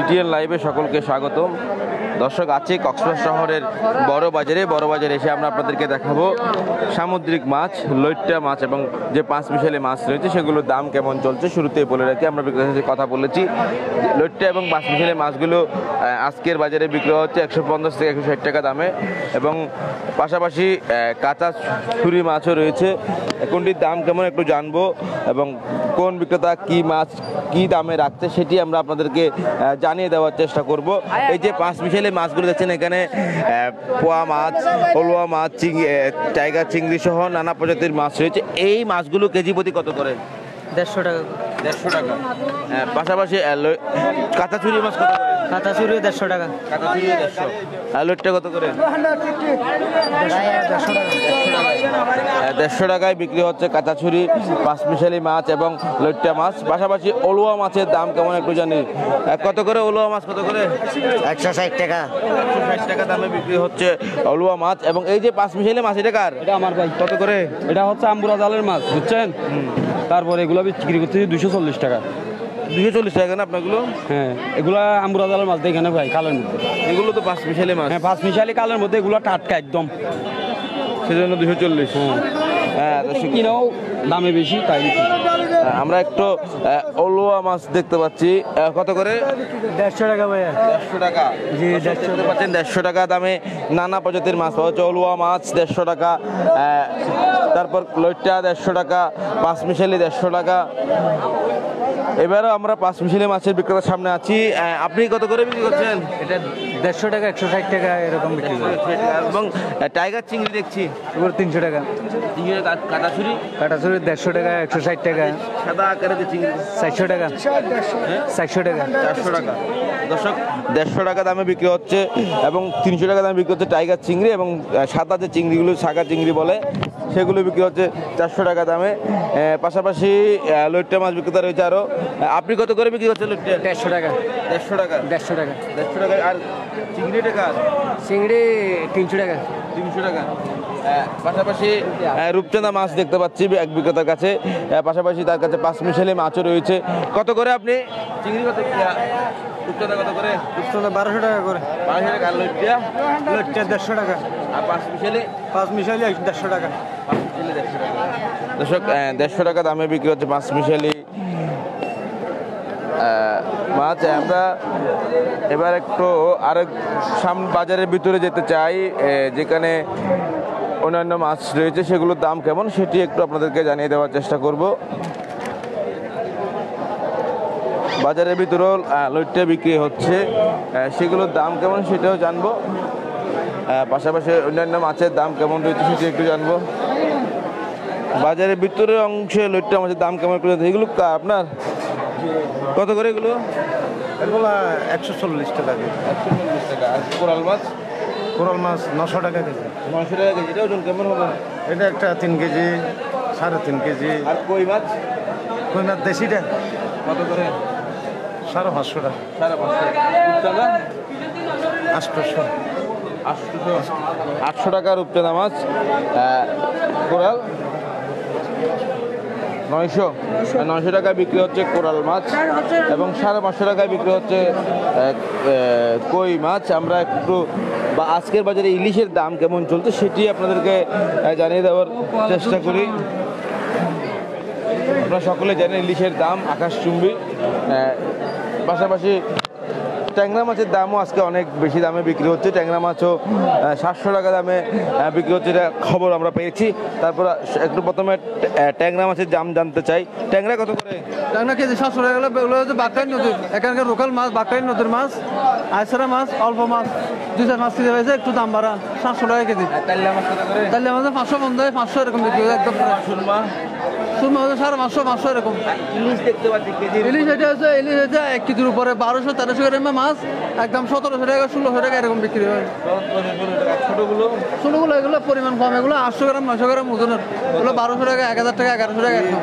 TTN লাইভে সকলকে স্বাগতম। দর্শক, আছে কক্সবাজার শহরের বড় বাজারে এসে আমরা আপনাদেরকে দেখাবো সামুদ্রিক মাছ, লইট্টা মাছ এবং যে পাঁচ মিশালি মাছ রয়েছে সেগুলোর দাম কেমন চলছে। শুরুতেই বলে রাখি, আমরা বিক্রেতার সাথে কথা বলেছি। লইট্টা এবং পাঁচ মিশালি মাছগুলো আজকের বাজারে বিক্রি হচ্ছে 150 থেকে 160 টাকা দামে, এবং পাশাপাশি কাঁচা ছুরি মাছও রয়েছে। কোনটির দাম কেমন একটু জানবো এবং কোন বিক্রেতা কি মাছ কি দামে রাখছে সেটি আমরা আপনাদেরকে জানিয়ে দেওয়ার চেষ্টা করব। এই যে পাঁচ মিশালি মাছগুলো দেখছেন, এখানে পোয়া মাছ, হলুয়া মাছ, টাইগার চিংড়ি সহ নানা প্রজাতির মাছ রয়েছে। এই মাছগুলো কেজি প্রতি কত করে? 150 টাকা। 150 টাকা। পাশাপাশি কাঁচা চুরি মাছ কত করে? কাঁচা চুরি 150 টাকা। কাঁচা চুরি 150। আর লইট্টা কত করে? 150 টাকায় বিক্রি হচ্ছে কাঁচা ছুরি, পাঁচ মিশালি মাছ এবং লইট্টা মাছ। পাশাপাশি অলুয়া মাছের দাম কেমন একটু জানি। কত করে অলুয়া মাছ? কত করে? 160 টাকা। 160 টাকা দামে বিক্রি হচ্ছে অলুয়া মাছ। এবং এই যে পাঁচ মিশালি মাছ, এটা কার? এটা আমার ভাই। কত করে? এটা হচ্ছে আম্বুরা জালের মাছ, বুঝছেন? তারপরে এগুলো বিক্রি করতে 240 টাকা। 240 টাকা না আপনাগুলো? হ্যাঁ, এগুলো আম্বুরা জালের মাছ এখানে ভাই, কালের মধ্যে। এগুলো তো পাঁচ মিশালি মাছ। হ্যাঁ, পাঁচ মিশালি কালের মধ্যে, এগুলো টাটকা একদম, সেজন্য 240। হ্যাঁ, কিনাও দামে বেশি, তাই আমরা একটু অলুয়া মাছ দেখতে পাচ্ছি। কত করে? 150 টাকা ভাইয়া। 150 টাকা। জি, দেখতে পাচ্ছেন 150 টাকা দামে নানা প্রজাতির মাছ পাওয়া যাচ্ছে। অলুয়া মাছ 150 টাকা, তারপর লইট্টা 150 টাকা, পাঁচ মিশালি 150 টাকা। এবারও আমরা পাঁচ মিশালি মাছের বিক্রেতার সামনে আছি। আপনি কত করে বিক্রি করছেন? এটা 150 টাকা, 160 টাকা এরকম বিক্রি করে। এবং টাইগার চিংড়ি দেখছি এগুলো 300 টাকা। কাটা ছুরি? কাটা চুরি 150 টাকা, 160 টাকা। সাদা আকারে যে চিংড়ি 400 টাকা। 400 টাকা। 400 টাকা। দর্শক, 150 টাকা দামে বিক্রি হচ্ছে এবং 300 টাকা দামে বিক্রি হচ্ছে টাইগার চিংড়ি, এবং সাদা যে চিংড়িগুলো সাগা চিংড়ি বলে সেগুলো বিক্রি হচ্ছে 400 টাকা দামে। পাশাপাশি লইট্টা মাছ বিক্রেতা রয়েছে আরও। আপনি কত করে বিক্রি করছেন লইট্টা? 150 টাকা। 150 টাকা। 150 টাকা। 150 টাকা। আর চিংড়ি টাকা? চিংড়ি 300 টাকা। 300 টাকা। পাশাপাশি রূপচাঁদা মাছ দেখতে পাচ্ছি এক বিক্রেতার কাছে। পাশাপাশি তার কাছে পাঁচ মিশালি মাছও রয়েছে। কত করে আপনি চিংড়ি? কত? রূপচাঁদা কত করে? রূপচাঁদা 1200 টাকা করে। 1200 টাকা। আর লইট্টা? লইট্টা 150 টাকা। আর পাঁচ মিশালি? পাঁচ মিশালি 150 টাকা। দর্শক, 150 টাকা দামে বিক্রি হচ্ছে পাঁচ মিশালি মাছ। আমরা এবার একটু আরেক বাজারের ভিতরে যেতে চাই, যেখানে অন্যান্য মাছ রয়েছে সেগুলোর দাম কেমন সেটি একটু আপনাদেরকে জানিয়ে দেওয়ার চেষ্টা করব। বাজারের ভিতরেও লইট্টা বিক্রি হচ্ছে, সেগুলোর দাম কেমন সেটাও জানবো। পাশাপাশি অন্যান্য মাছের দাম কেমন রয়েছে সেটি একটু জানবো। বাজারের ভিতরের অংশে লইট্টা মাছের দাম কেমন করে? এগুলো আপনার কত করে? এগুলো 140 টাকা। 140 টাকা। আর কোরাল মাছ? কোরাল মাছ 900 টাকা কেজি। 900 টাকা কেজি। এটা ওজন কেমন হবে? এটা একটা 3 কেজি, 3.5 কেজি। আর কই মাছ? কই মাছ দেশিটা কত করে? 550 টাকা। 550 টাকা। 800। 800 টাকা রূপচাঁদা মাছ। কোরাল 900 টাকায় বিক্রি হচ্ছে কোরাল মাছ, এবং 550 টাকায় বিক্রি হচ্ছে কই মাছ। আমরা একটু আজকের বাজারে ইলিশের দাম কেমন চলছে সেটি আপনাদেরকে জানিয়ে দেওয়ার চেষ্টা করি। আপনারা সকলে জানেন ইলিশের দাম আকাশচুম্বী। পাশাপাশি ট্যাংরা মাছের দামও আজকে অনেক বেশি দামে বিক্রি হচ্ছে। ট্যাংরা মাছও 700 টাকা দামে বিক্রি হচ্ছে, এটা খবর আমরা পেয়েছি। তারপর একটু প্রথমে ট্যাংরা মাছের দাম জানতে চাই। ট্যাংরা কত করে? ট্যাংরা কেজি 700 টাকা। এগুলো হচ্ছে বাঁকড়াই নদীর, এখানকার লোকাল মাছ, বাঁকড়াই নদীর মাছ, আইসরা মাছ, অল্প মাছ, 2-4 মাছ কেজি হয়েছে, একটু দাম বাড়া, 700 টাকা কেজি। তাইলে মাছ কত করে? তাহলে আমাদের 550 এরকম বিক্রি হয় একদম। সুরমা? সুরমা হচ্ছে 550 এরকম। ইলিশ দেখতে পাচ্ছি কেজি? ইলিশ এটা হচ্ছে 1 কেজির উপরে 1200-1300 গ্রাম মাছ, একদম 1700 টাকা, 1600 টাকা এরকম বিক্রি হয়। ছোটগুলো? ছোটগুলো এগুলো পরিমাণ কম, এগুলো 800 গ্রাম 900 গ্রাম ওজনের, এগুলো 1200 টাকা, 1000 টাকা, 1100 টাকা একদম।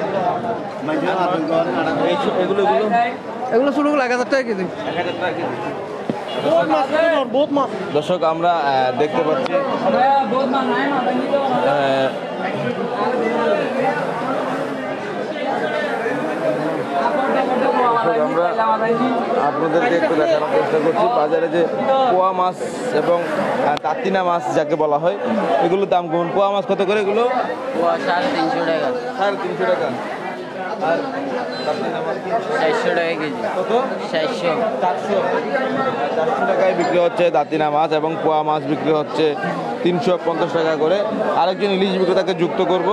এগুলো ছোটগুলো 1000 টাকা কেজি। দর্শক, আমরা দেখতে পাচ্ছি আমরা আপনাদেরকে একটু দেখানোর চেষ্টা করছি বাজারে যে পোয়া মাছ এবং তাতিনা মাছ যাকে বলা হয় এগুলোর দাম কেমন? পোয়া মাছ কত করে এগুলো? 350 টাকা। 350 টাকা। আর তাতিনা মাছ 400 টাকা কেজি। কত? 400। 400 টাকায় বিক্রি হচ্ছে দাতিনা মাছ এবং পোয়া মাছ বিক্রি হচ্ছে 350 টাকা করে। আরেকজন ইলিশ বিক্রেতাকে যুক্ত করব,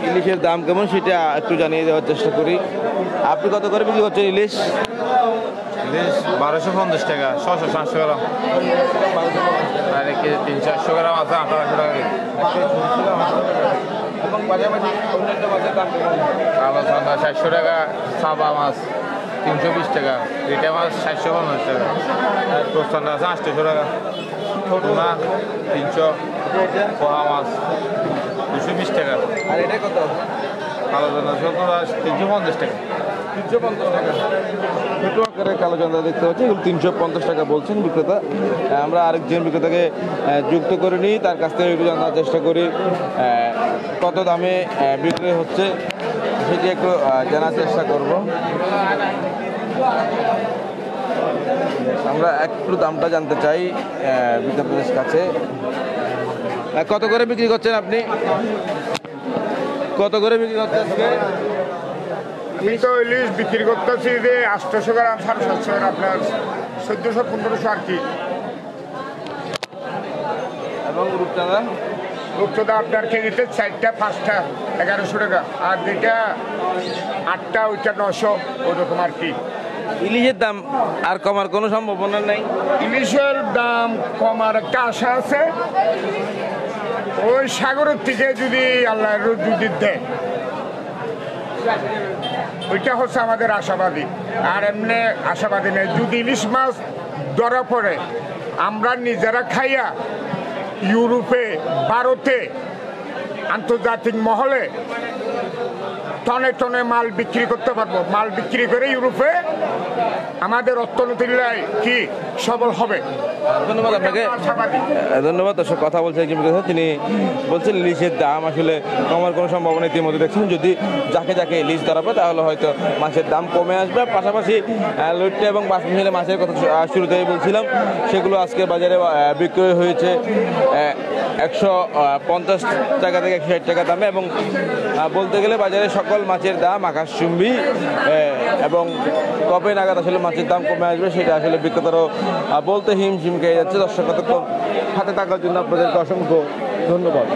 ইলিশের দাম কেমন সেটা একটু জানিয়ে দেওয়ার চেষ্টা করি। আপনি কত করে বিক্রি করছেন ইলিশ? ইলিশ 1250 টাকা, 600-700 গ্রাম। আর 1 কেজি 300-400 গ্রাম আছে 1800 টাকা কেজি। এবং পাশাপাশি অন্যান্য মাছের দাম কেমন? কালো চান্দা 400 টাকা, সাবা মাছ 320 টাকা, রিটা মাছ 750 টাকা, আর রূপচান্দা আছে 800 টাকা, টুনা 300, পোহা মাছ 220 টাকা, আর এটা কত? কালো চান্দা 350 টাকা। 350 টাকা। ছোটো আকারের কালো চান্দা দেখতে পাচ্ছি, এগুলো 350 টাকা বলছেন বিক্রেতা। আমরা আরেকজন বিক্রেতাকে যুক্ত করে নিই, তার কাছ থেকে একটু জানার চেষ্টা করি কত দামে বিক্রি হচ্ছে সেটি একটু জানার চেষ্টা করব। আমরা একটু দামটা জানতে চাই বিক্রেতাদের কাছে। কত করে বিক্রি করছেন আপনি? কত করে বিক্রি করছেন আজকে? আমি তো ইলিশ বিক্রি করতেছি যে 800 গ্রাম, 750 গ্রাম, আপনার 1400-1500 আর কি। এবং রূপচাঁদা? রূপচাঁদা আপনার কেজিতে 4টা 5টা 1100 টাকা, আর যেটা 8টা ওইটা 900, ওরকম আর কি। ইলিশের দাম আর কমার কোনো সম্ভাবনা নাই? ইলিশের দাম কমার একটা আশা আছে, ওই সাগরের থেকে যদি আল্লাহ যদি দেয়, ওইটা হচ্ছে আমাদের আশাবাদী। আর এমনি আশাবাদী নেই। যদি ইলিশ মাছ ধরা পড়ে, আমরা নিজেরা খাইয়া ইউরোপে, ভারতে, আন্তর্জাতিক মহলে টনে টনে মাল বিক্রি করতে পারবো। মাল বিক্রি করে ইউরোপে আমাদের অর্থনীতির কি সবল হবে। ধন্যবাদ আপনাকে। আশাবাদী। ধন্যবাদ। দর্শক কথা বলছে একজন বিক্রেতা, তিনি বলছেন ইলিশের দাম আসলে কমার কোনো সম্ভাবনা ইতিমধ্যে দেখছেন। যদি যাকে যাকে ইলিশ ধরা পড়ে তাহলে হয়তো মাছের দাম কমে আসবে। পাশাপাশি লইট্টা এবং বাসমতি মাছের কথা শুরুতেই বলছিলাম, সেগুলো আজকে বাজারে বিক্রয় হয়েছে 150 টাকা থেকে 160 টাকা দামে। এবং বলতে গেলে বাজারে সকল মাছের দাম আকাশচুম্বী, এবং কবে নাগাদ আসলে মাছের দাম কমে আসবে সেটা আসলে বিক্রেতারাও বলতে হিমশিম খেয়ে যাচ্ছে। দর্শক কতক্ষণ হাতে থাকার জন্য আপনাদেরকে অসংখ্য ধন্যবাদ।